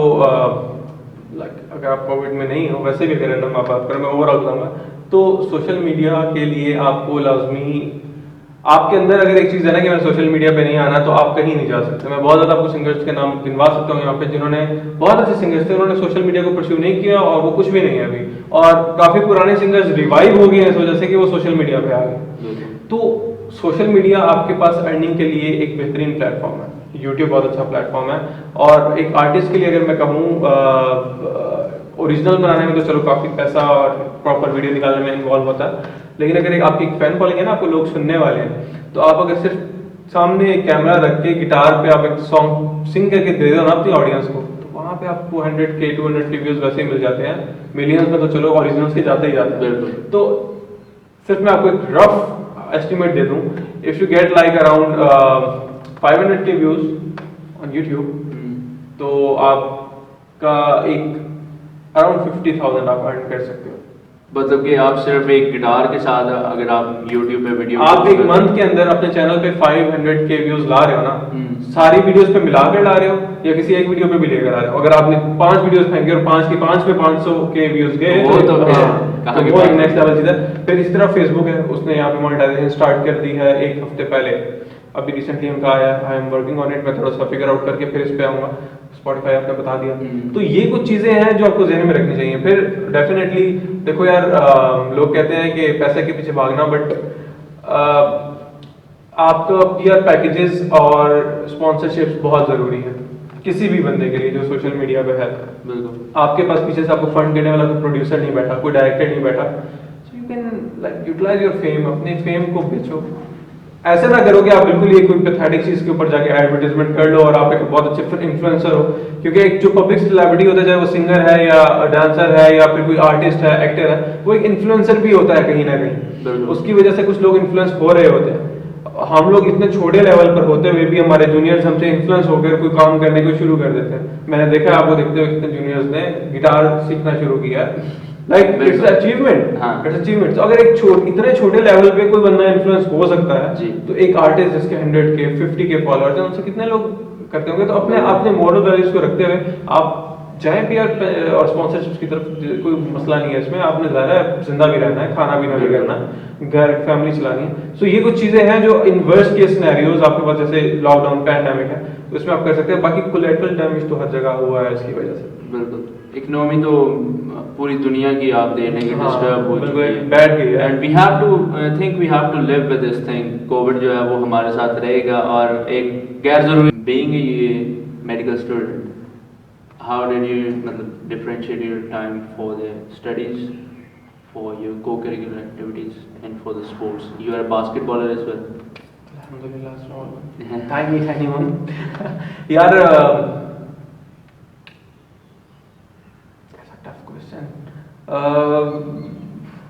लाइक अगर आप कोविड में नहीं हो, वैसे भी अगर रैंडम आप बात करें, मैं ओवरऑल बताऊंगा तो सोशल मीडिया के लिए आपको लाजमी, आपके अंदर अगर एक चीज़ है ना कि मैं सोशल मीडिया पे नहीं आना, तो आप कहीं नहीं जा सकते। मैं बहुत ज़्यादा आपको सिंगर्स के नाम गिनवा सकता हूँ यहाँ पे जिन्होंने, बहुत अच्छे सिंगर्स थे, उन्होंने सोशल मीडिया को परस्यू नहीं किया और वो कुछ भी नहीं है अभी, और काफ़ी पुराने सिंगर्स रिवाइव हो गए हैं इस वजह से कि वो सोशल मीडिया पे आ गए। तो सोशल मीडिया आपके पास अर्निंग के लिए एक बेहतरीन प्लेटफॉर्म है, यूट्यूब बहुत अच्छा प्लेटफॉर्म है। और एक आर्टिस्ट के लिए अगर मैं कहूँ ओरिजिनल बनाने में तो चलो काफ़ी पैसा और प्रॉपर वीडियो निकालने में इन्वॉल्व होता है, लेकिन अगर एक आपकी फैन फॉलोइंग है ना, आपको लोग सुनने वाले हैं, तो आप अगर सिर्फ सामने एक कैमरा रख के गिटार पे आप एक सॉन्ग सिंग करके दे दो ना अपनी ऑडियंस को, तो वहाँ पे आपको 100K 200K व्यूज वैसे ही मिल जाते हैं। मिलियंस में तो चलो ओरिजिनल्स के जाते ही जाते हैं। तो सिर्फ मैं आपको एक रफ एस्टिमेट दे दूं, if you get like around 500K views on YouTube, तो आपका एक अराउंड 50,000 आप अर्न कर सकते हो। मतलब कि आप सिर्फ एक गिटार के साथ अगर आप YouTube पे वीडियो, आप एक मंथ के अंदर अपने चैनल पे 500K व्यूज ला रहे हो ना, सारी वीडियोस पे मिलाकर ला रहे हो या किसी एक वीडियो पे भी लेकर आ रहे हो, अगर आपने 5 वीडियोस फेंके और 5 की 5 पे 500K व्यूज गए वो तो वो नेक्स्ट लेवल चीज है। फिर इस तरह फेसबुक है, उसने यहाँ पे मोनेटाइजेशन स्टार्ट कर दी है 1 हफ्ते पहले, अभी रिसेंटली उनका आया, I am working on it, मैं थोड़ा सा फिगर आउट करके फिर इस पे आऊंगा। स्पॉटिफाई आपने बता दिया, तो ये कुछ चीजें हैं जो आपको ज़हन में रखनी चाहिए। फिर डेफिनेटली देखो यार, लोग कहते हैं कि पैसे के पीछे भागना, बट आपका पीआर पैकेजेस और स्पॉन्सरशिप्स बहुत जरूरी है किसी भी बंदे के लिए जो सोशल मीडिया पे है। बिल्कुल आपके पास पीछे से आपको फंड देने वाला कोई प्रोड्यूसर नहीं बैठा, कोई डायरेक्टर नहीं बैठा, so you can like utilize your fame, अपने फेम को बेचो। ऐसे ना करो कि आप बिल्कुल ये कोई पैथेटिक चीज के ऊपर जाके एडवर्टाइजमेंट कर लो और आप एक बहुत अच्छे इन्फ्लुएंसर हो, क्योंकि एक जो पब्लिक सेलिब्रिटी होता है, चाहे वो सिंगर है या डांसर है या फिर कोई आर्टिस्ट है, एक्टर है, वो एक इन्फ्लुएंसर भी होता है कहीं ना कहीं। उसकी वजह से कुछ लोग इन्फ्लुएंस हो रहे होते हैं। हम लोग इतने छोटे लेवल पर होते हुए भी हमारे जूनियर्स हमसे इन्फ्लुएंस होकर कोई काम करने को शुरू कर देते हैं। मैंने देखा, आपको देखते हुए कितने जूनियर्स ने गिटार सीखना शुरू किया, like it's achievement, it's achievement. तो अगर एक इतने छोटे लेवल पे कोई बंदा इन्फ्लुएंस हो सकता है, तो एक आर्टिस्ट जिसके 100K 50K फॉलोअर्स हैं, उनसे कितने लोग करते होंगे। तो अपने मोरल वैल्यूज को रखते हुए आप चाहे पीआर और स्पॉन्सरशिप की तरफ, कोई मसला नहीं है इसमें। आपने ज़्यादा जिंदा भी रहना है, खाना पीना भी करना है, घर फैमिली चलानी है। सो ये कुछ चीज़ें हैं जो इन वर्स्ट केस सिनेरियोज आपके पास, जैसे लॉकडाउन पैंडेमिक है, तो इसमें आप कर सकते हैं। बाकी कोलैटरल डैमेज तो हर जगह हुआ है इसकी वजह से। बिल्कुल, इकोनॉमी तो पूरी दुनिया की आप देख लेंगे डिस्टर्ब हो चुकी है, बैठ गई है, and we have to think, we have to live with this thing. Covid जो है वो हमारे साथ रहेगा, और एक गैर जरूरी बीइंग ये medical student, how did you मतलब differentiate your time for the studies, for your co-curricular activities and for the sports? You are a basketballer as well. Alhamdulillah, tiny one. यार tough question.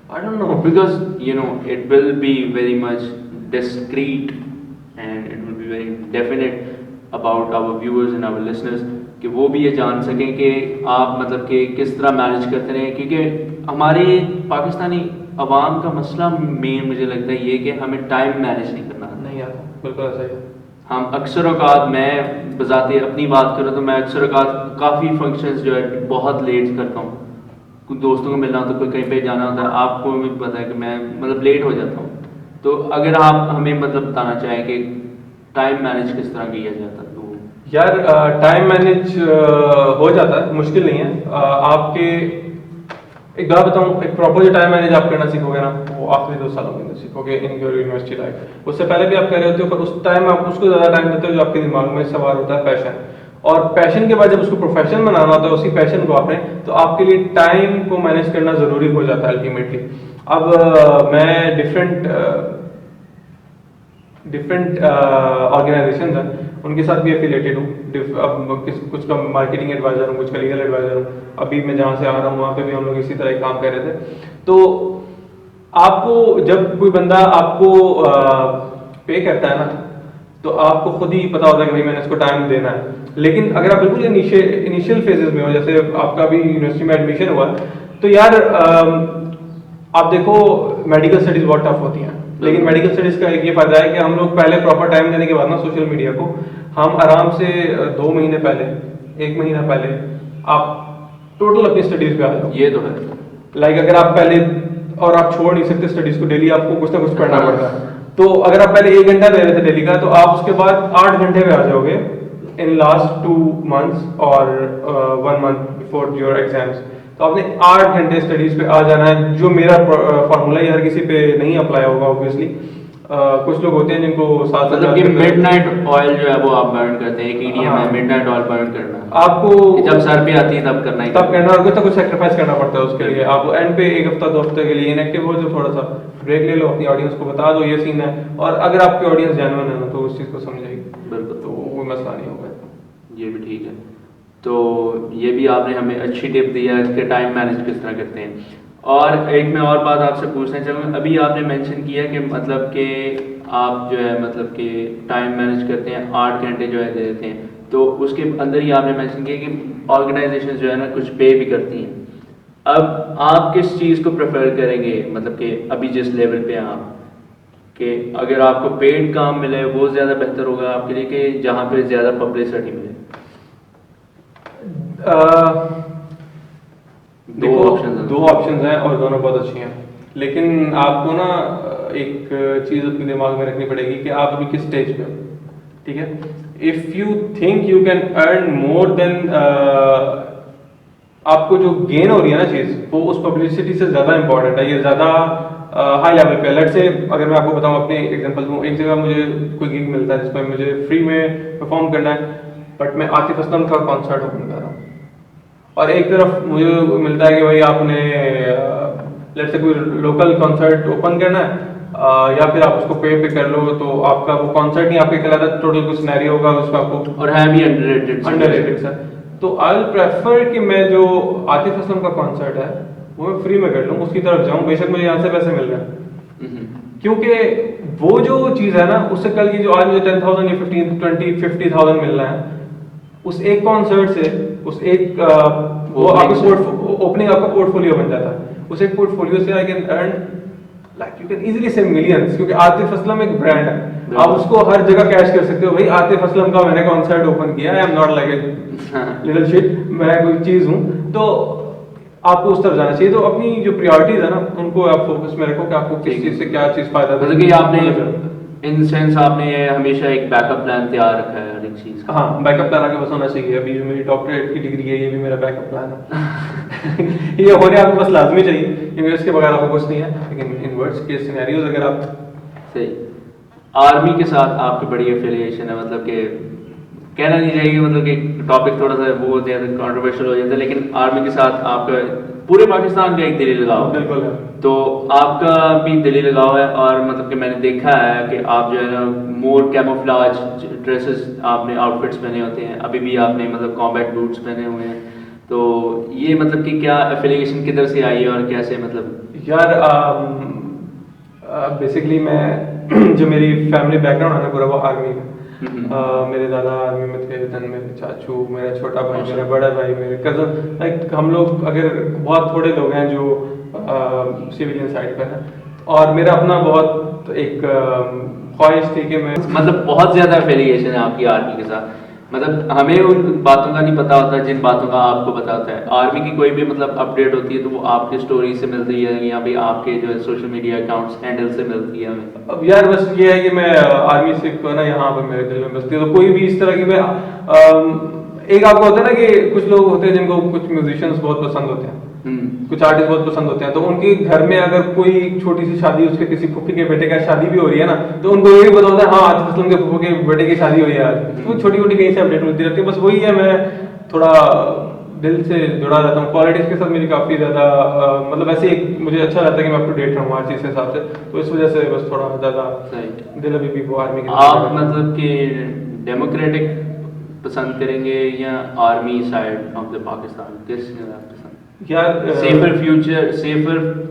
I don't know, because you know it will be very much discreet and it will be very definite about our viewers and our listeners कि वो भी ये जान सकें कि आप मतलब कि किस तरह मैनेज करते रहे, क्योंकि हमारे पाकिस्तानी अवाम का मसला मेन मुझे लगता है ये कि हमें टाइम मैनेज नहीं करना आता। नहीं आता, बिल्कुल ऐसा ही है। हम अक्सर औकात, मैं बजाते अपनी बात करूँ तो मैं अक्सर औकात काफ़ी फंक्शंस जो है बहुत लेट करता हूँ। कुछ दोस्तों को मिलना होता है, कोई कहीं पे जाना होता है, आपको भी पता है कि मैं मतलब लेट हो जाता हूँ। तो अगर आप हमें मतलब बताना चाहें कि टाइम मैनेज किस तरह किया जाता है तो। यार टाइम मैनेज हो जाता है, मुश्किल नहीं है। आपके एक बात बताऊं, एक प्रॉपर जो टाइम मैनेज आप करना सीखोगे ना, वो आखिरी 2 सालों के अंदर सीखोगे इन योर यूनिवर्सिटी लाइफ। उससे पहले भी आप कर रहे होते हो, पर उस टाइम आप उसको ज़्यादा टाइम देते हो जो आपके दिमाग में सवार होता है पैशन। और पैशन के बाद जब उसको प्रोफेशन बनाना होता है उसी पैशन को आपने, तो आपके लिए टाइम को मैनेज करना ज़रूरी हो जाता है अल्टीमेटली। अब मैं डिफरेंट ऑर्गेनाइजेशन हैं उनके साथ भी एफिलेटेड हूँ। कुछ का मार्केटिंग एडवाइजर हूँ, कुछ का लीगल एडवाइजर हूँ। अभी मैं जहाँ से आ रहा हूँ वहाँ पे भी हम लोग इसी तरह काम कर रहे थे। तो आपको जब कोई बंदा आपको पे करता है ना, तो आपको खुद ही पता होता है कि भाई मैंने इसको टाइम देना है। लेकिन अगर आप बिल्कुल इनिशियल फेजेस में हो, जैसे आपका भी यूनिवर्सिटी में एडमिशन हुआ, तो यार आप देखो मेडिकल स्टडीज बहुत टफ होती हैं, लेकिन मेडिकल स्टडीज का एक ये फायदा है कि हम लोग पहले प्रॉपर टाइम देने के बाद ना सोशल मीडिया को, हम आराम से 2 महीने पहले, 1 महीना पहले आप टोटल अपनी स्टडीज पे आ जाओ। ये तो है। लाइक अगर आप पहले, और आप छोड़ नहीं सकते स्टडीज को, डेली आपको कुछ ना कुछ पढ़ना पड़ता है। तो अगर आप पहले 1 घंटा दे रहे थे डेली का, तो आप उसके बाद 8 घंटे पे आ जाओगे इन लास्ट 2 मंथ्स और 1 मंथ बिफोर योर एग्जाम्स। तो आपने 8 घंटे स्टडीज पे आ जाना है, जो मेरा फार्मूला हर किसी पे नहीं अप्लाई होगा ऑब्वियसली। कुछ लोग होते हैं जिनको साथ मतलब कि मिडनाइट ऑयल जो है वो आप बर्न करते हैं, एक ईडीएम है मिडनाइट ऑयल बर्न करना। आपको जब सर पे आती है तब करना ही तब करना, और कुछ ना कुछ सेक्रीफाइस करना पड़ता है उसके लिए। आप एंड पे 1 हफ्ता 2 हफ्ते के लिए इनएक्टिव हो, जो थोड़ा सा ब्रेक ले लो, अपनी ऑडियंस को बता दो ये सीन है, और अगर आपकी ऑडियंस जेन्युइन है ना तो उस चीज़ को समझेगी, बिल्कुल, तो वो मसला नहीं होगा। ये भी ठीक है। तो ये भी आपने हमें अच्छी टिप दी है कि टाइम मैनेज किस तरह करते हैं। और एक मैं और बात आपसे पूछना चाहूँगा, अभी आपने मेंशन किया कि मतलब कि आप जो है मतलब कि टाइम मैनेज करते हैं, 8 घंटे जो है दे देते हैं, तो उसके अंदर ही आपने मेंशन किया कि ऑर्गेनाइजेशन जो है ना कुछ पे भी करती हैं। अब आप किस चीज़ को प्रेफर करेंगे, मतलब कि अभी जिस लेवल पे हैं आप, कि अगर आपको पेड काम मिले वो ज़्यादा बेहतर होगा आपके लिए कि जहाँ पे ज़्यादा पब्लिसिटी मिले? दो ऑप्शंस हैं और दोनों बहुत अच्छी हैं, लेकिन आपको ना एक चीज़ अपने दिमाग में रखनी पड़ेगी कि आप अभी किस स्टेज पे हो। ठीक है, if you think you can earn more than, आपको जो गेन हो रही है ना चीज़, वो उस पब्लिसिटी से ज़्यादा इंपॉर्टेंट है, ये ज़्यादा हाई लेवल पे। लेट्स से अगर मैं आपको बताऊं, अपने एग्जांपल दूं, एक जगह मुझे कोई गिग मिलता है जिसमें मुझे फ्री में परफॉर्म करना है, बट मैं आतिफ असलम का कॉन्सर्ट ओपन कर रहा हूँ। और एक तरफ मुझे मिलता है कि भाई आपने लेट्स से कोई लोकल कॉन्सर्ट ओपन करना है, या फिर आप उसको पे कर लो, तो आपका वो कॉन्सर्ट नहीं आपके कहलाता, टोटल कुछ सिनेरियो होगा उसका आपको, और है भी अंडररेटेड सर। तो आई विल प्रेफर कि मैं जो आतिफ असलम का कॉन्सर्ट है वो मैं फ्री में कर लूँ, उसकी तरफ जाऊँ, बेशक मुझे यहाँ से पैसे मिल रहे हैं, क्योंकि वो जो चीज़ है ना, उससे कल की जो आज मुझे 10,000 या 15, 20, 50,000 मिल रहा है, उस एक कॉन्सर्ट से, उस एक वो आपके ओपनिंग आपका पोर्टफोलियो बन जाता है। उस एक पोर्टफोलियो से I can earn, like you can easily से मिलियंस, क्योंकि आतिफ असलम एक ब्रांड है, आप उसको हर जगह कैश कर सकते हो। भाई आतिफ असलम का मैंने कॉन्सर्ट ओपन किया, I am not like a little shit, मैं कोई चीज़ हूँ। तो आपको उस तरफ जाना चाहिए। तो अपनी जो प्रायोरिटीज है ना, उनको आप फोकस में रखो कि आपको किस चीज़ से क्या चीज़ फायदा मतलब कि आपने इन सेंस आपने हमेशा एक बैकअप प्लान तैयार रखा है हर एक चीज़ का। हाँ, बैकअप प्लान आगे बस होना चाहिए। अभी जो मेरी डॉक्टरेट की डिग्री है, ये भी मेरा बैकअप प्लान है। ये होने आपको बस लाजमी चाहिए, क्योंकि इसके बगैर आपको कुछ नहीं है। लेकिन इन वर्ड्स के सिनेरियोज अगर आप सही, आर्मी के साथ आपकी बड़ी एफिलिएशन है, मतलब कि कहना नहीं चाहिए, मतलब कि टॉपिक थोड़ा सा वो हो जाता है, कॉन्ट्रोवर्शियल हो जाता है, लेकिन आर्मी के साथ आपका पूरे पाकिस्तान का एक दिली लगाव है। बिल्कुल है। तो आपका भी दिली लगाव है, और मतलब कि मैंने देखा है कि आप जो है ना मोर कैमोफ्लाज ड्रेसेस, आपने आउटफिट्स पहने होते हैं, अभी भी आपने मतलब कॉम्बैट बूट्स पहने हुए हैं। तो ये मतलब कि क्या एफिलिएशन किधर से आई है और कैसे, मतलब? यार बेसिकली मैं जो मेरी फैमिली बैकग्राउंड है ना पूरा, वो आर्मी में। मेरे दादा आर्मी में थे, देन मेरे चाचू, मेरा छोटा भाई, मेरा बड़ा भाई, मेरे कजन, लाइक हम लोग, अगर बहुत थोड़े लोग हैं जो सिविलियन साइड पे है। और मेरा अपना बहुत एक ख्वाहिश थी कि मैं मतलब बहुत ज्यादा एफिलिएशन है आपकी आर्मी के साथ। मतलब हमें उन बातों का नहीं पता होता जिन बातों का आपको पता होता है। आर्मी की कोई भी मतलब अपडेट होती है तो वो आपकी स्टोरी से मिलती है या भाई आपके जो है सोशल मीडिया अकाउंट्स हैंडल से मिलती है हमें। अब यार बस ये है कि मैं आर्मी से को ना यहाँ पर मेरे दिल में बसती है। तो कोई भी इस तरह की मैं एक आपको होता है ना कि कुछ लोग होते हैं जिनको कुछ म्यूजिशियंस बहुत पसंद होते हैं, कुछ आर्टिस्ट बहुत पसंद होते हैं, तो उनके घर में अगर कोई छोटी सी शादी, उसके किसी फूफी के बेटे का शादी भी हो रही है ना, तो उनको ये भी पता होता है हाँ आतिफ असलम के फूफू के बेटे की शादी हुई है आज। तो छोटी छोटी कहीं से अपडेट मिलती रहती है। बस वही है, मैं थोड़ा दिल से जुड़ा रहता हूँ पॉलिटिक्स के साथ। मेरी काफ़ी ज़्यादा मतलब ऐसे एक मुझे अच्छा लगता है कि मैं अप टू डेट रहूँ हर चीज़ के हिसाब से। तो इस वजह से बस थोड़ा ज़्यादा दिल अभी भी वो आर्मी की आप मतलब कि डेमोक्रेटिक पसंद करेंगे या army side of the Pakistan, किस पसंद? यार सेफर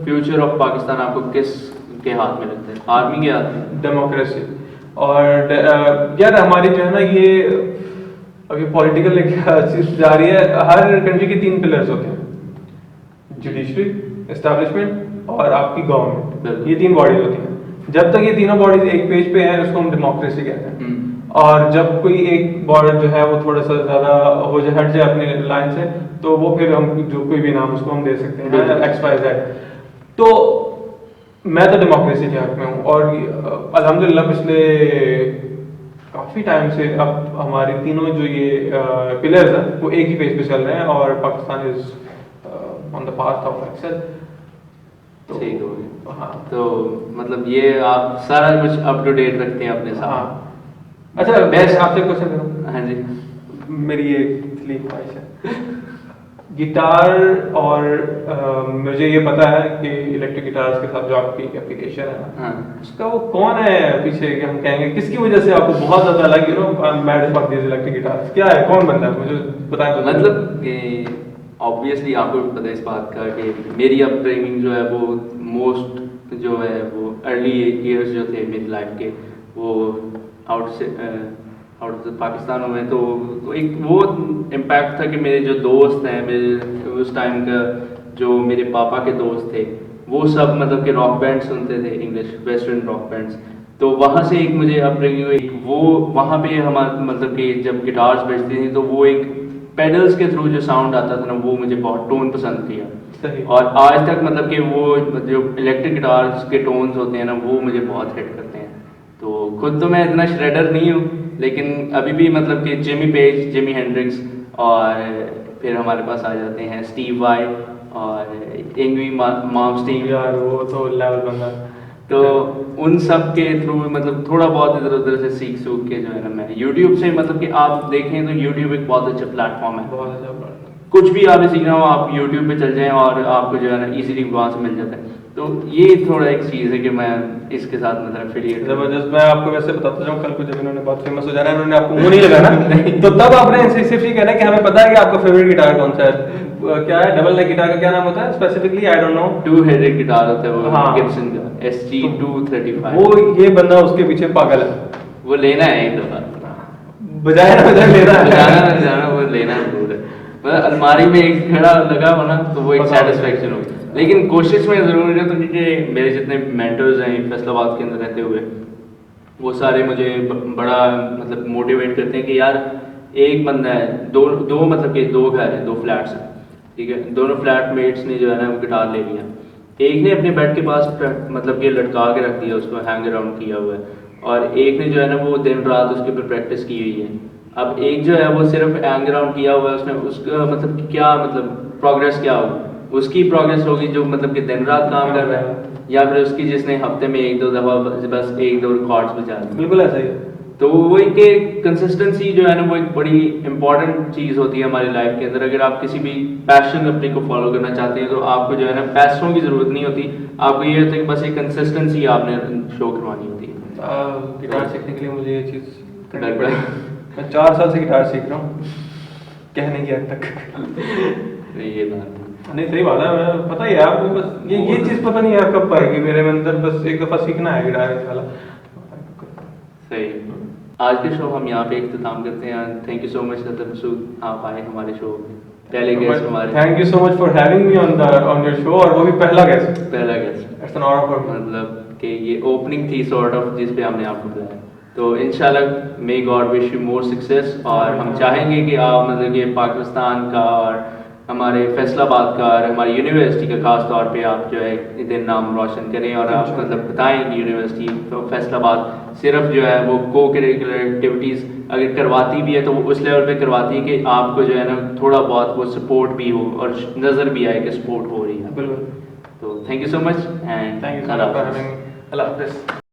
फ्यूचर ऑफ पाकिस्तान आपको किस के हाथ में लगता है? आर्मी के हाथ में? डेमोक्रेसी। और यार हमारी जो है ना ये अभी पॉलिटिकल चीज जा रही है। हर कंट्री के 3 पिलर्स होते हैं, जुडिशरी, एस्टैब्लिशमेंट और आपकी गवर्नमेंट। ये 3 बॉडीज होती हैं। जब तक ये तीनों बॉडीज एक पेज पे हैं उसको हम डेमोक्रेसी कहते हैं। और जब कोई एक बॉर्डर जो है वो थोड़ा सा ज्यादा हो जाए, हट जाए अपने लाइन से, तो वो फिर हम जो कोई भी नाम उसको हम दे सकते हैं XYZ। तो मैं तो डेमोक्रेसी के हक में हूँ। और अल्हम्दुलिल्लाह पिछले काफ़ी टाइम से अब हमारे तीनों जो ये पिलर्स हैं वो एक ही पेज पे चल रहे हैं और Pakistan is on the path of excel. ठीक हो गया। हाँ, तो मतलब ये आप सारा कुछ अप टू डेट रखते हैं अपने साथ। हाँ। अच्छा मैं आपसे क्वेश्चन करूँ? हाँ जी। मेरी एक इसलिए ख्वाहिश है गिटार और मुझे ये पता है कि इलेक्ट्रिक गिटार्स के साथ जो आपकी एप्लीकेशन है ना, उसका वो कौन है पीछे, कि हम कहेंगे किसकी वजह से आपको बहुत ज्यादा लगी you know mad for this electric guitars? क्या है, कौन बंदा है, मुझे बताएं। तो मतलब ऑब्वियसली आपको पता है इस बात का कि मेरी अपब्रिंगिंग जो है वो मोस्ट जो है वो अर्ली ईयर्स जो थे मेरी लाइफ के वो आउट ऑफ पाकिस्तान में। तो एक वो इम्पैक्ट था कि मेरे जो दोस्त हैं, मेरे उस टाइम का जो मेरे पापा के दोस्त थे वो सब मतलब कि रॉक बैंड सुनते थे, इंग्लिश वेस्टर्न रॉक बैंड्स। तो वहाँ से एक मुझे अपब्रिंगिंग हुई। वो वहाँ पे हमारा मतलब कि जब गिटार्स बजती थी तो वो एक पेडल्स के थ्रू जो साउंड आता था ना वो मुझे बहुत टोन पसंद किया। और आज तक मतलब कि वो जो इलेक्ट्रिक गिटार्स के टोन्स होते हैं ना वो मुझे बहुत हिट करते हैं। तो खुद तो मैं इतना श्रेडर नहीं हूँ, लेकिन अभी भी मतलब कि जिमी पेज, जिमी हेंड्रिक्स और फिर हमारे पास आ जाते हैं स्टीव वाई और इंग्वी मार्मस्टीन। यार वो तो लेवल बंदा। तो उन सब के थ्रू मतलब थोड़ा बहुत इधर उधर से सीख सूख के जो है ना मैं यूट्यूब से मतलब कि आप देखें तो यूट्यूब एक बहुत अच्छा प्लेटफॉर्म है। बहुत अच्छा प्लेटफॉर्म। कुछ भी आपने सीखना हो आप यूट्यूब पे चल जाएं और आपको जो है ना इजीली वहाँ से मिल जाता है। तो ये थोड़ा एक चीज़ है कि मैं इसके साथ मतलब एफिलिएट। जबरदस्त। मैं आपको वैसे बताता जाऊँ, कल को जब इन्होंने बहुत फेमस हो जाना है, इन्होंने आपको मुंह नहीं लगाना तो तब आपने सिर्फ ये कहना है कि हमें पता है कि आपका फेवरेट गिटार कौन सा है। क्या है डबल नेक गिटार का क्या नाम होता है specifically? I don't know. Two headed guitar होता है वो। हाँ। गिब्सन का SG-235। वो ये बंदा उसके पीछे पागल है। वो लेना है एक दफा, बजाया ना बजाया लेना है। बजाना वो लेना जरूर है। मतलब अलमारी में एक खड़ा लगा हो ना तो वो एक सेटिस्फेक्शन होगी। लेकिन कोशिश में ज़रूर है तो क्योंकि मेरे जितने मेंटर्स हैं फैसलाबाद के अंदर रहते हुए वो सारे मुझे बड़ा मतलब मोटिवेट करते हैं कि यार एक बंदा है, दो मतलब कि 2 घर हैं, 2 फ्लैट्स हैं, ठीक है। दोनों फ्लैटमेट्स ने जो है ना गिटार ले लिया। एक ने अपने बेड के पास मतलब कि लटका के रख दिया, उसको हैंग अराउंड किया हुआ है, और एक ने जो है ना वो दिन रात उसके ऊपर प्रैक्टिस की हुई है। अब एक जो है वो सिर्फ हैंग अराउंड किया हुआ है, उसने उसका मतलब क्या मतलब प्रोग्रेस क्या होगी? उसकी प्रोग्रेस होगी जो मतलब कि दिन रात काम कर रहा है, या फिर उसकी जिसने हफ्ते में 1-2 दफ़ा बस 1-2 रिकॉर्ड्स बजा दिए। बिल्कुल ऐसा ही है। तो वो एक कंसिस्टेंसी जो है ना वो एक बड़ी इंपॉर्टेंट चीज़ होती है हमारी लाइफ के अंदर। अगर आप किसी भी पैशन अपने को फॉलो करना चाहते हैं तो आपको जो है ना पैसों की ज़रूरत नहीं होती, आपको ये होता है कि बस एक कंसिस्टेंसी आपने शो करवानी होती है। गिटार सीखने के लिए मुझे ये चीज़ करनी बिल्कुल। पड़ी। मैं 4 साल से गिटार सीख रहा हूँ, कहने की हद तक। ये बात नहीं सही बात है, मैं पता ही है आपको, बस ये चीज़ पता नहीं है कब पाएगी मेरे अंदर, बस एक दफ़ा सीखना है गिटार वाला। सही। आज के शो हम यहाँ पे इख्तिताम करते हैं। Thank you so much Lata Masood, आप आए हमारे शो में। पहले गेस्ट हमारे। Thank you so much for having me on your show, और वो भी पहला गेस्ट। पहला guest, it's an honour for me. मतलब कि ये ओपनिंग थी सॉर्ट ऑफ, जिस पे हमने आपको बुलाया। तो इंशाल्लाह may God wish you more success, और हम चाहेंगे कि आप मतलब कि पाकिस्तान का और हमारे फैसलाबाद का और हमारी यूनिवर्सिटी का खास तौर पे आप जो है इधर नाम रोशन करें, और आप मतलब बताएं कि यूनिवर्सिटी तो फैसलाबाद सिर्फ जो है वो को करिकुलर एक्टिविटीज़ अगर करवाती भी है तो वो उस लेवल पे करवाती है कि आपको जो है ना थोड़ा बहुत वो सपोर्ट भी हो और नज़र भी आए कि सपोर्ट हो रही है। बिल्कुल। तो thank you so much and thank you so much for having me. अल्लाह हाफिज़।